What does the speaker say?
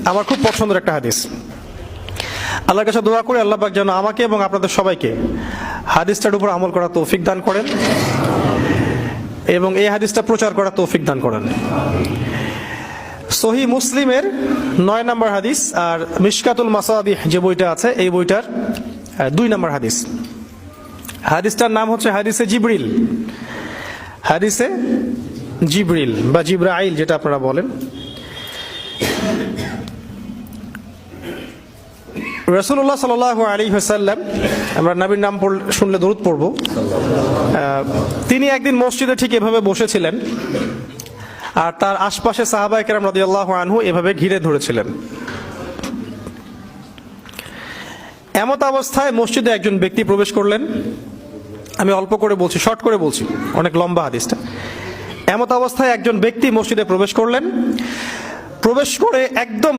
আমার খুব পছন্দের একটা হাদিস। আল্লাহর কাছে দোয়া করি আল্লাহ পাক যেন আমাকে এবং আপনাদের সবাইকে হাদিসটার উপর আমল করার তৌফিক দান করেন এবং এই হাদিসটা প্রচার করার তৌফিক দান করেন। সহিহ মুসলিমের 9 নম্বর হাদিস আর মিশকাতুল মাসাবিহ যে বইটা আছে এই বইটার 2 নম্বর হাদিস। হাদিসটার নাম হচ্ছে হাদিসে জিবরিল। হাদিসে জিবরিল বা জিব্রাইল যেটা আপনারা বলেন। রাসূলুল্লাহ সাল্লাল্লাহু আলাইহি ওয়াসাল্লাম, আমরা নবীর নাম শুনলে দরুদ পড়ব, তিনি একদিন মসজিদে ঠিক এভাবে বসেছিলেন আর তার আশপাশে সাহাবায়ে কেরাম রাদিয়াল্লাহু আনহু এভাবে ঘিরে ধরেছিলেন। এমত অবস্থায় মসজিদে একজন ব্যক্তি প্রবেশ করলেন। আমি অল্প করে বলছি, শর্ট করে বলছি, অনেক লম্বা হাদিসটা। এমত অবস্থায় একজন ব্যক্তি মসজিদে প্রবেশ করলেন। প্রবেশ করে একদম